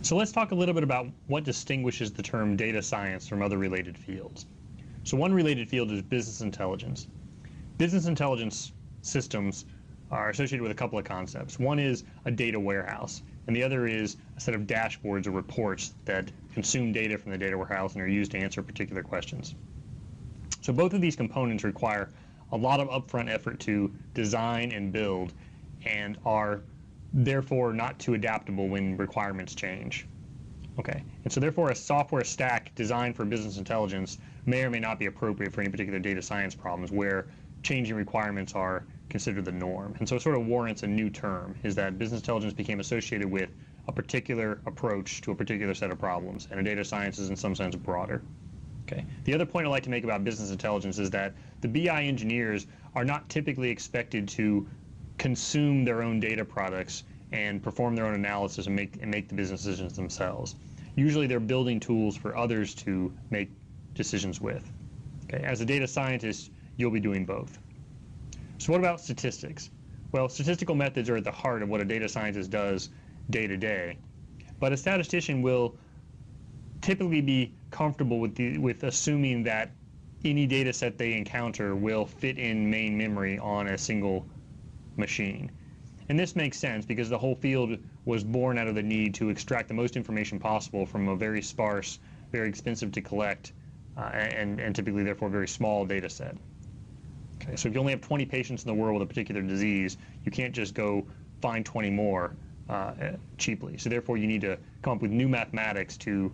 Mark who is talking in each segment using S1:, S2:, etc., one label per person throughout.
S1: So let's talk a little bit about what distinguishes the term data science from other related fields. So one related field is business intelligence. Business intelligence systems are associated with a couple of concepts. One is a data warehouse, and the other is a set of dashboards or reports that consume data from the data warehouse and are used to answer particular questions. So both of these components require a lot of upfront effort to design and build, and are therefore not too adaptable when requirements change. Okay, and so therefore a software stack designed for business intelligence may or may not be appropriate for any particular data science problems where changing requirements are considered the norm. And so it sort of warrants a new term, is that business intelligence became associated with a particular approach to a particular set of problems, and a data science is in some sense broader. Okay. The other point I'd like to make about business intelligence is that the BI engineers are not typically expected to consume their own data products and perform their own analysis and make the business decisions themselves. Usually they're building tools for others to make decisions with. Okay. As a data scientist, you'll be doing both. So what about statistics? Well, statistical methods are at the heart of what a data scientist does day to day, but a statistician will typically be comfortable with assuming that any data set they encounter will fit in main memory on a single machine. And this makes sense because the whole field was born out of the need to extract the most information possible from a very sparse, very expensive to collect, and typically therefore very small data set. Okay, so if you only have 20 patients in the world with a particular disease, you can't just go find 20 more cheaply. So therefore you need to come up with new mathematics to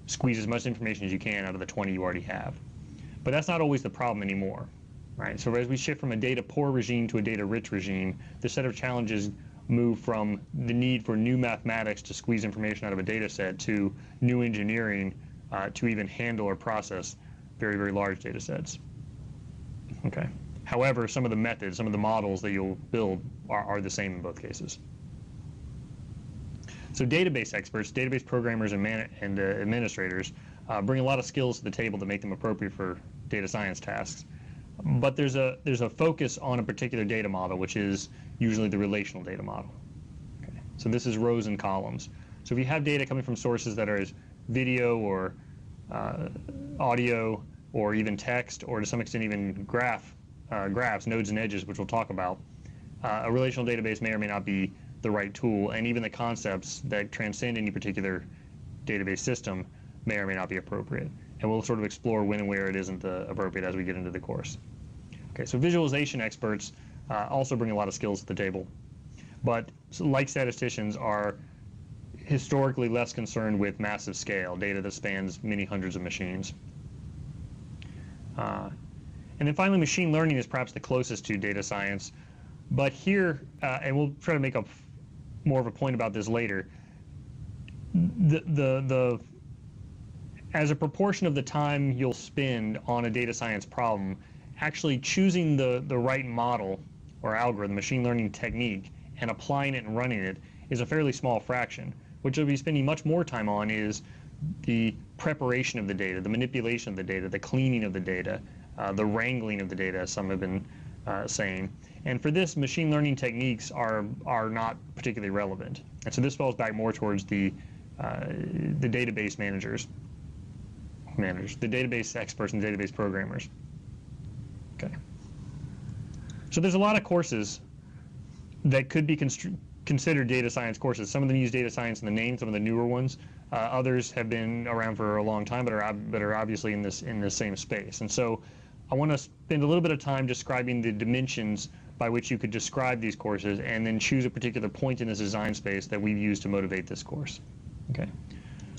S1: squeeze as much information as you can out of the 20 you already have. But that's not always the problem anymore. Right? So as we shift from a data-poor regime to a data-rich regime, the set of challenges move from the need for new mathematics to squeeze information out of a data set to new engineering to even handle or process very, very large data sets. Okay. However, some of the methods, some of the models that you'll build are the same in both cases. So database experts, database programmers and administrators bring a lot of skills to the table to make them appropriate for data science tasks. But there's a focus on a particular data model, which is usually the relational data model. Okay. So this is rows and columns. So if you have data coming from sources that are video or audio or even text, or to some extent even graphs, nodes and edges, which we'll talk about, a relational database may or may not be the right tool, and even the concepts that transcend any particular database system may or may not be appropriate. And we'll sort of explore when and where it isn't appropriate as we get into the course. Okay, so visualization experts also bring a lot of skills to the table, but like statisticians are historically less concerned with massive scale, data that spans many hundreds of machines. And then finally, machine learning is perhaps the closest to data science, but here, and we'll try to make more of a point about this later, as a proportion of the time you'll spend on a data science problem, actually choosing the right model or algorithm, machine learning technique, and applying it and running it is a fairly small fraction. What you'll be spending much more time on is the preparation of the data, the manipulation of the data, the cleaning of the data, the wrangling of the data, as some have been saying. And for this, machine learning techniques are not particularly relevant. And so this falls back more towards the database managers, the database experts and database programmers. Okay. So there's a lot of courses that could be considered data science courses. Some of them use data science in the name, some of the newer ones. Others have been around for a long time, but are obviously in the same space. And so I want to spend a little bit of time describing the dimensions by which you could describe these courses, and then choose a particular point in this design space that we've used to motivate this course. Okay.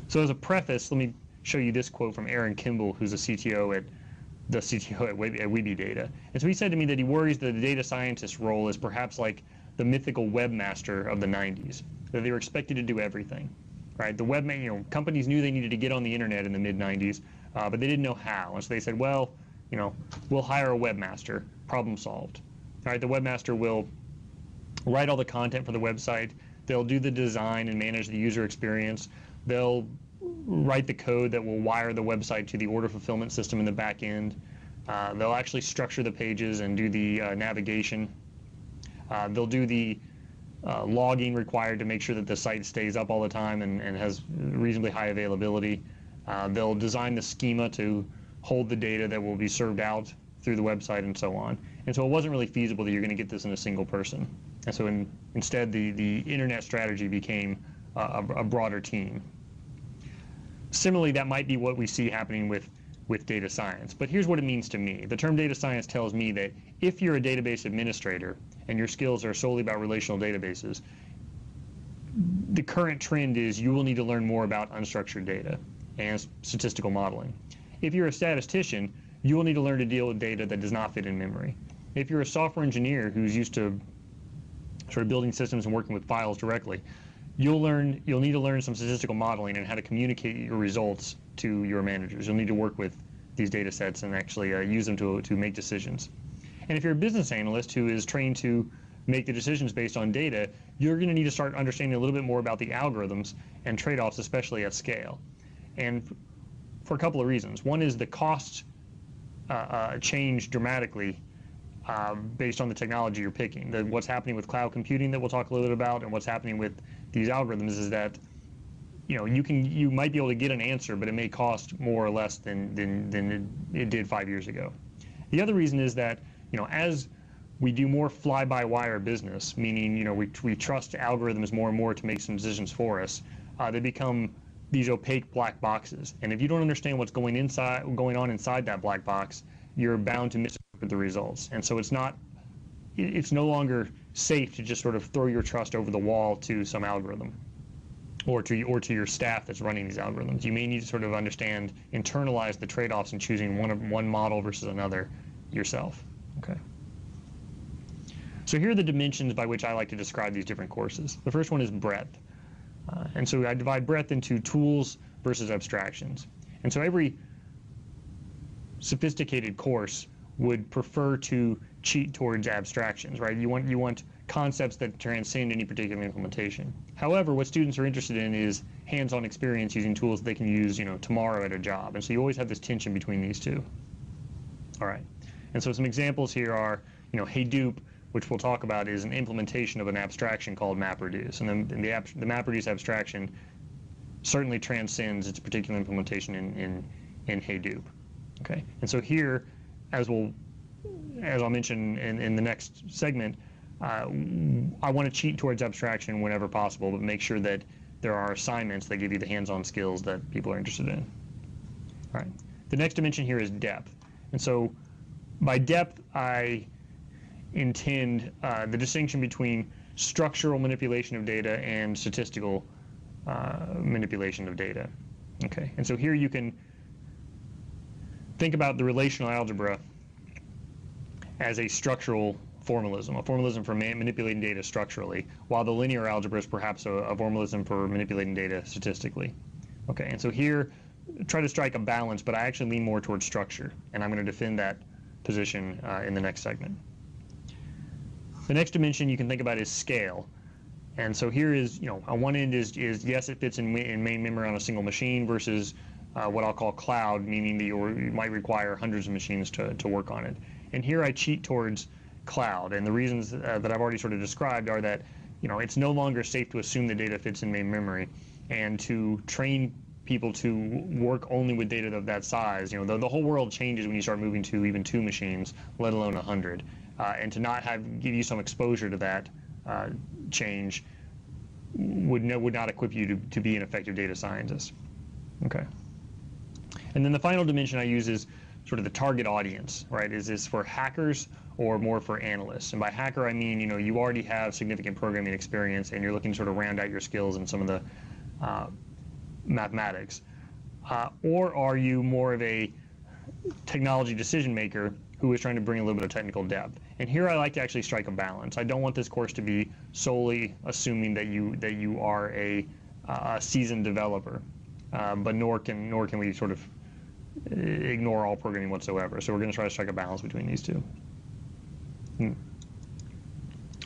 S1: So as a preface, let me show you this quote from Aaron Kimball, who's the CTO at Webdata. And so he said to me that he worries that the data scientist role is perhaps like the mythical webmaster of the 90s, that they were expected to do everything. Right? The companies knew they needed to get on the internet in the mid-90s, but they didn't know how. And so they said, well, we'll hire a webmaster, problem solved. All right, the webmaster will write all the content for the website. They'll do the design and manage the user experience. They'll write the code that will wire the website to the order fulfillment system in the back end. They'll actually structure the pages and do the navigation. They'll do the logging required to make sure that the site stays up all the time and has reasonably high availability. They'll design the schema to hold the data that will be served out through the website and so on. And so it wasn't really feasible that you're going to get this in a single person. And so instead, the internet strategy became a broader team. Similarly, that might be what we see happening with data science. But here's what it means to me. The term data science tells me that if you're a database administrator and your skills are solely about relational databases, the current trend is you will need to learn more about unstructured data and statistical modeling. If you're a statistician, you will need to learn to deal with data that does not fit in memory. If you're a software engineer who's used to sort of building systems and working with files directly, you'll need to learn some statistical modeling and how to communicate your results to your managers. You'll need to work with these data sets and actually use them to make decisions. And if you're a business analyst who is trained to make the decisions based on data, you're going to need to start understanding a little bit more about the algorithms and trade-offs, especially at scale. And for a couple of reasons. One is the costs change dramatically based on the technology you're picking. What's happening with cloud computing that we'll talk a little bit about, and what's happening with these algorithms is that you might be able to get an answer, but it may cost more or less than it did 5 years ago. The other reason is that as we do more fly-by-wire business, meaning we trust algorithms more and more to make some decisions for us, they become these opaque black boxes. And if you don't understand what's going on inside that black box, you're bound to misinterpret the results. And so it's no longer safe to just sort of throw your trust over the wall to some algorithm or to your staff that's running these algorithms. You may need to sort of internalize the trade-offs in choosing one model versus another yourself. Okay. So here are the dimensions by which I like to describe these different courses. The first one is breadth. And so I divide breadth into tools versus abstractions. And so every sophisticated course would prefer to cheat towards abstractions, right? You want concepts that transcend any particular implementation. However, what students are interested in is hands-on experience using tools they can use, tomorrow at a job. And so you always have this tension between these two. All right. And so some examples here are, Hadoop, which we'll talk about, is an implementation of an abstraction called MapReduce. And then the MapReduce abstraction certainly transcends its particular implementation in Hadoop. Okay, and so here, as I'll mention in the next segment, I want to cheat towards abstraction whenever possible, but make sure that there are assignments that give you the hands-on skills that people are interested in. All right, the next dimension here is depth. And so by depth, I intend the distinction between structural manipulation of data and statistical manipulation of data. Okay, and so here you can think about the relational algebra as a structural formalism, a formalism for manipulating data structurally, while the linear algebra is perhaps a formalism for manipulating data statistically. Okay, and so here, try to strike a balance, but I actually lean more towards structure, and I'm going to defend that position in the next segment. The next dimension you can think about is scale. And so here is, on one end is yes, it fits in main memory on a single machine versus what I'll call cloud, meaning that you might require hundreds of machines to work on it. And here I cheat towards cloud. And the reasons that I've already sort of described are that, it's no longer safe to assume the data fits in main memory and to train people to work only with data of that size. The whole world changes when you start moving to even 2 machines, let alone 100. And to not give you some exposure to that change would not equip you to be an effective data scientist. Okay. And then the final dimension I use is sort of the target audience, right? Is this for hackers or more for analysts? And by hacker, I mean, you already have significant programming experience and you're looking to sort of round out your skills in some of the mathematics. Or are you more of a technology decision maker who is trying to bring a little bit of technical depth? And here I like to actually strike a balance. I don't want this course to be solely assuming that you are a seasoned developer, but nor can we sort of ignore all programming whatsoever. So we're going to try to strike a balance between these two.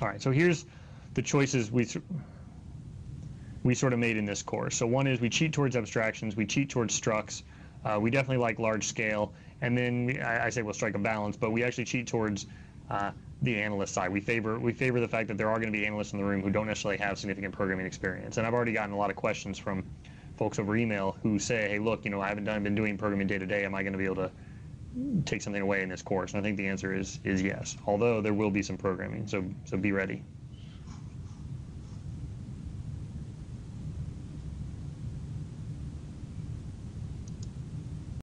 S1: All right, so here's the choices we sort of made in this course. So one is we cheat towards abstractions, we cheat towards structs, we definitely like large scale, and then I say we'll strike a balance, but we actually cheat towards the analyst side. We favor the fact that there are going to be analysts in the room who don't necessarily have significant programming experience. And I've already gotten a lot of questions from folks over email who say, hey, look, I haven't been doing programming day to day. Am I going to be able to take something away in this course? And I think the answer is yes. Although there will be some programming, so be ready.